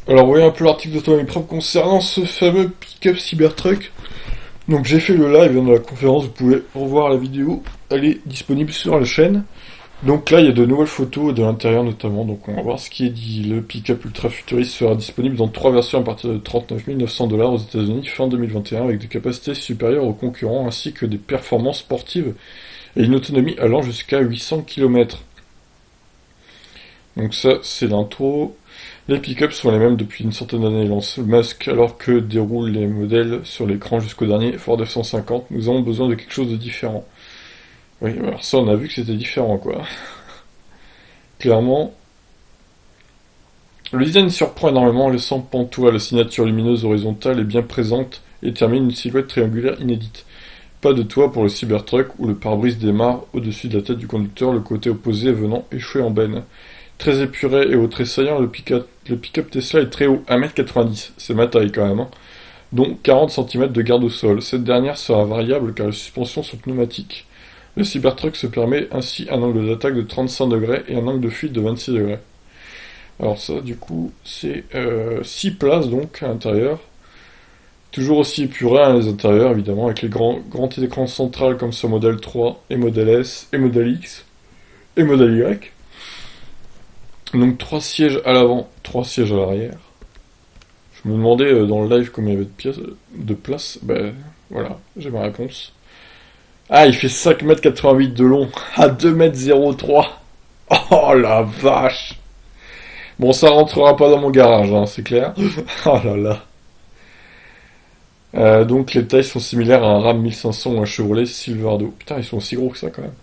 Alors, vous voyez un peu l'article d'Automobile Propre concernant ce fameux pick-up Cybertruck. Donc, j'ai fait le live dans la conférence, vous pouvez revoir la vidéo, elle est disponible sur la chaîne. Donc là, il y a de nouvelles photos de l'intérieur notamment, donc on va voir ce qui est dit. Le pick-up ultra futuriste sera disponible dans 3 versions à partir de 39 900 $ aux États-Unis fin 2021 avec des capacités supérieures aux concurrents ainsi que des performances sportives et une autonomie allant jusqu'à 800 km. Donc ça, c'est l'intro. Les pick-ups sont les mêmes depuis une centaine d'années, lance Musk, alors que déroulent les modèles sur l'écran jusqu'au dernier Ford F-150. Nous avons besoin de quelque chose de différent. Oui, alors ça, on a vu que c'était différent, quoi. Clairement, le design surprend énormément, laissant pantois, la signature lumineuse horizontale est bien présente et termine une silhouette triangulaire inédite. Pas de toit pour le Cybertruck où le pare-brise démarre au-dessus de la tête du conducteur, le côté opposé venant échouer en benne. Très épuré et au tressaillant, le pick-up Tesla est très haut, 1,90 m, c'est ma taille quand même, hein, dont 40 cm de garde au sol. Cette dernière sera variable car les suspensions sont pneumatiques. Le Cybertruck se permet ainsi un angle d'attaque de 35 degrés et un angle de fuite de 26 degrés. Alors ça, du coup, c'est 6 places donc à l'intérieur. Toujours aussi épuré hein, les intérieurs, évidemment, avec les grands écrans centrales comme sur modèle 3 et modèle S et modèle X et modèle Y. Donc 3 sièges à l'avant, 3 sièges à l'arrière. Je me demandais dans le live combien il y avait de place. Ben voilà, j'ai ma réponse. Ah, il fait 5,88 m de long à 2,03 m. Oh la vache! Bon, ça rentrera pas dans mon garage, hein, c'est clair. Oh là là. Donc les tailles sont similaires à un Ram 1500 ou un Chevrolet Silverado. Putain, ils sont aussi gros que ça quand même.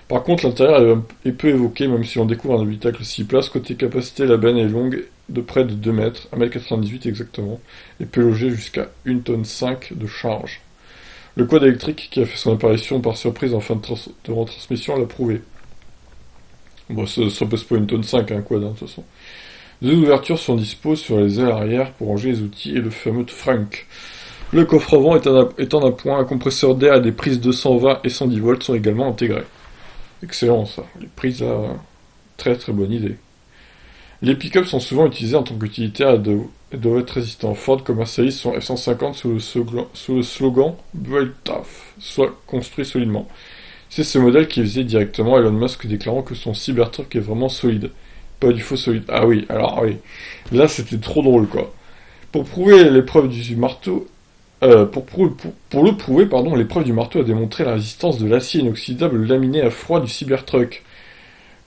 Par contre, l'intérieur est peu évoqué, même si on découvre un habitacle 6 places. Côté capacité, la benne est longue de près de 2 mètres, 1,98 m exactement, et peut loger jusqu'à 1,5 tonne de charge. Le quad électrique, qui a fait son apparition par surprise en fin de retransmission, l'a prouvé. Bon, ça pèse pas 1,5 tonne, un quad, hein, de toute façon. Deux ouvertures sont dispo sur les ailes arrière pour ranger les outils et le fameux trunk. Le coffre-avant est en appoint, un compresseur d'air et des prises 220 et 110 volts sont également intégrés. Excellent ça, les prises là, très très bonne idée. Les pick-ups sont souvent utilisés en tant qu'utilitaire et doivent être résistants. Ford commercialise son F-150 sous le slogan Built Tough, soit construit solidement. C'est ce modèle qui visait directement Elon Musk déclarant que son Cybertruck est vraiment solide. Pas du faux solide. Ah oui, alors oui. Là c'était trop drôle quoi. Pour prouver l'épreuve du marteau, pour le prouver, pardon, l'épreuve du marteau a démontré la résistance de l'acier inoxydable laminé à froid du Cybertruck.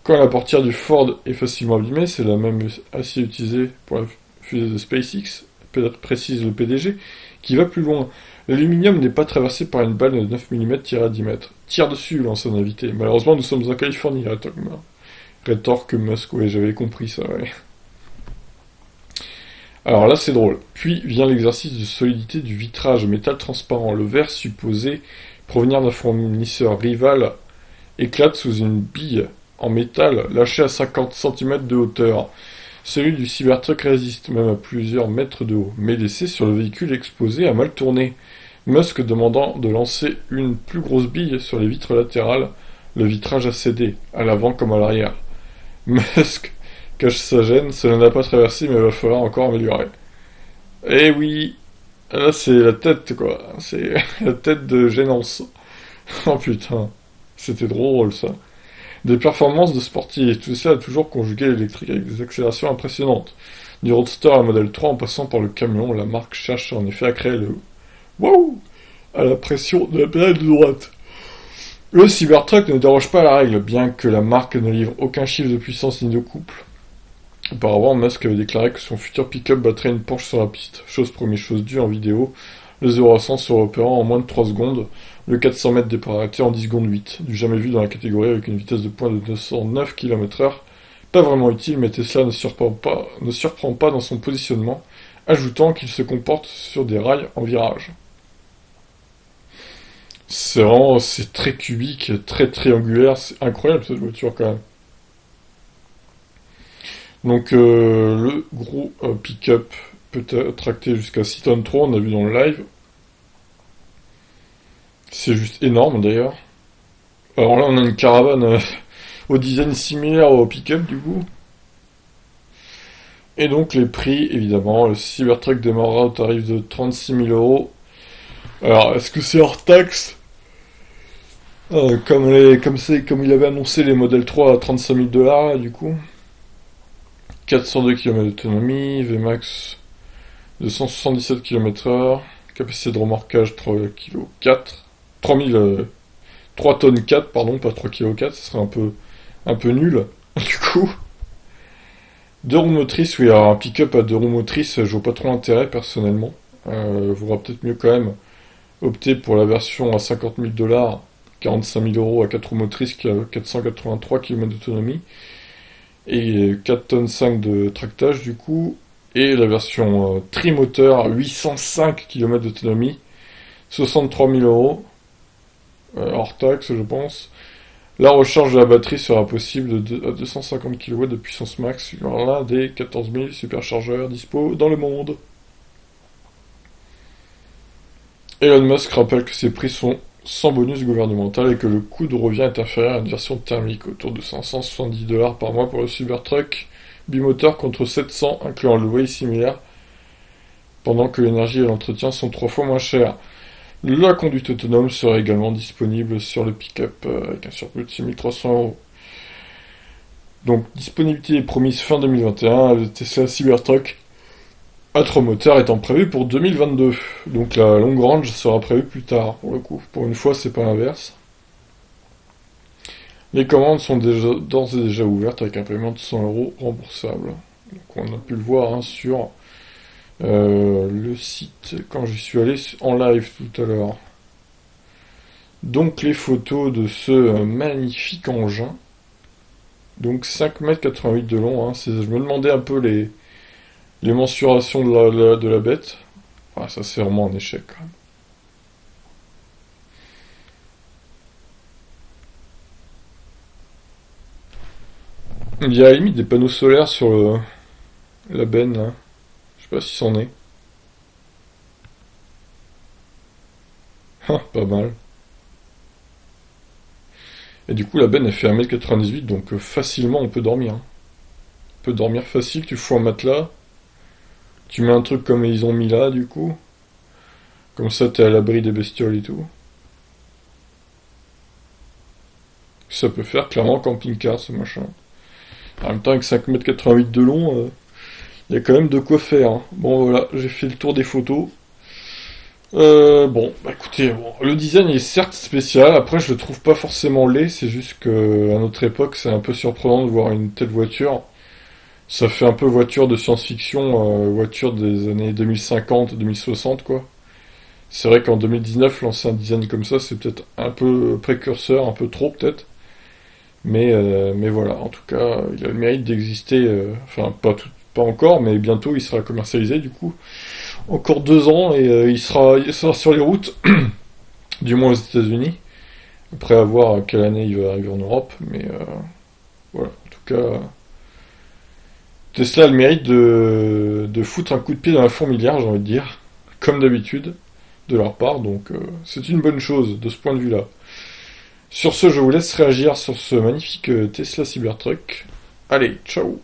Quand la portière du Ford est facilement abîmée, c'est la même acier utilisée pour la fusée de SpaceX, précise le PDG, qui va plus loin. L'aluminium n'est pas traversé par une balle de 9 mm tirée à 10 mètres. Tire dessus, lance un invité. Malheureusement, nous sommes en Californie, rétorque Musk. Ouais, j'avais compris ça, ouais. Alors là, c'est drôle. Puis vient l'exercice de solidité du vitrage métal transparent. Le verre supposé provenir d'un fournisseur rival éclate sous une bille en métal lâchée à 50 cm de hauteur. Celui du Cybertruck résiste même à plusieurs mètres de haut, mais l'essai sur le véhicule exposé a mal tourné. Musk demandant de lancer une plus grosse bille sur les vitres latérales, le vitrage a cédé, à l'avant comme à l'arrière. Musk cache sa gêne, cela n'a pas traversé mais il va falloir encore améliorer. Eh oui, là c'est la tête quoi, c'est la tête de gênance. Oh putain, c'était drôle ça. Des performances de sportifs, tout ça a toujours conjugué l'électrique avec des accélérations impressionnantes. Du Roadster à modèle 3 en passant par le camion, la marque cherche en effet à créer le wow à la pression de la pédale de droite. Le Cybertruck ne déroge pas à la règle, bien que la marque ne livre aucun chiffre de puissance ni de couple. Auparavant, Musk avait déclaré que son futur pick-up battrait une Porsche sur la piste. Chose première, chose due en vidéo. Le 0 à 100 sera opérant en moins de 3 secondes. Le 400 mètres départ arrêté en 10 secondes 8. Du jamais vu dans la catégorie avec une vitesse de pointe de 209 km/h. Pas vraiment utile, mais Tesla ne surprend pas dans son positionnement, ajoutant qu'il se comporte sur des rails en virage. C'est très cubique, très triangulaire, c'est incroyable cette voiture quand même. Donc le gros pick-up peut tracter jusqu'à 6 tonnes 3, on a vu dans le live. C'est juste énorme d'ailleurs. Alors là on a une caravane au design similaire au pick-up du coup. Et donc les prix, évidemment, le Cybertruck démarrera au tarif de 36 000 euros. Alors, est-ce que c'est hors taxe? Comme il avait annoncé les Model 3 à 35 000 dollars, du coup. 402 km d'autonomie, Vmax de 177 km/h, capacité de remorquage 3 kg 4, 3 tonnes 4, pardon, pas 3 kg 4, ce serait un peu nul, du coup. Deux roues motrices, oui, alors un pick-up à deux roues motrices, je vois pas trop l'intérêt, personnellement. Vaudra peut-être mieux quand même opter pour la version à 50 000 dollars, 45 000 euros à 4 roues motrices qui a 483 km d'autonomie, et 4 tonnes 5 de tractage, du coup, et la version trimoteur, 805 km d'autonomie, 63 000 euros, hors taxe, je pense. La recharge de la batterie sera possible à 250 kW de puissance max sur l'un des 14 000 superchargeurs dispo dans le monde. Elon Musk rappelle que ces prix sont sans bonus gouvernemental et que le coût de revient est inférieur à une version thermique, autour de 570 dollars par mois pour le Cybertruck bimoteur contre 700 incluant le loyer similaire, pendant que l'énergie et l'entretien sont 3 fois moins chers. La conduite autonome sera également disponible sur le pick-up avec un surplus de 6 300 euros. Donc, disponibilité est promise fin 2021, le Tesla Cybertruck à 3 moteurs étant prévu pour 2022. Donc la longue range sera prévue plus tard, pour le coup. Pour une fois, c'est pas l'inverse. Les commandes sont d'ores et déjà ouvertes avec un paiement de 100 euros remboursable. Donc on a pu le voir sur le site quand j'y suis allé en live tout à l'heure. Donc les photos de ce magnifique engin. Donc 5,88 m de long. Je me demandais un peu les mensurations de la bête. Ah, ça c'est vraiment un échec quand même. Il y a à la limite des panneaux solaires sur la benne là. Je sais pas si c'en est. Ah, pas mal. Et du coup la benne elle fait 1,98 m donc facilement on peut dormir. On peut dormir facile, tu fous un matelas. Tu mets un truc comme ils ont mis là du coup. Comme ça t'es à l'abri des bestioles et tout. Ça peut faire clairement camping-car ce machin. En même temps avec 5,88 m de long, il y a quand même de quoi faire. Bon voilà, j'ai fait le tour des photos. Bon, bah écoutez, bon, le design est certes spécial, après je le trouve pas forcément laid, c'est juste que à notre époque c'est un peu surprenant de voir une telle voiture. Ça fait un peu voiture de science-fiction, voiture des années 2050-2060 quoi. C'est vrai qu'en 2019 lancer un design comme ça c'est peut-être un peu précurseur, un peu trop peut-être. Mais voilà, en tout cas il a le mérite d'exister, enfin pas encore, mais bientôt il sera commercialisé du coup. Encore 2 ans et il sera sur les routes, du moins aux États-Unis. Après à voir quelle année il va arriver en Europe, mais voilà. En tout cas, Tesla a le mérite de foutre un coup de pied dans la fourmilière, j'ai envie de dire, comme d'habitude, de leur part. Donc c'est une bonne chose de ce point de vue-là. Sur ce, je vous laisse réagir sur ce magnifique Tesla Cybertruck. Allez, ciao!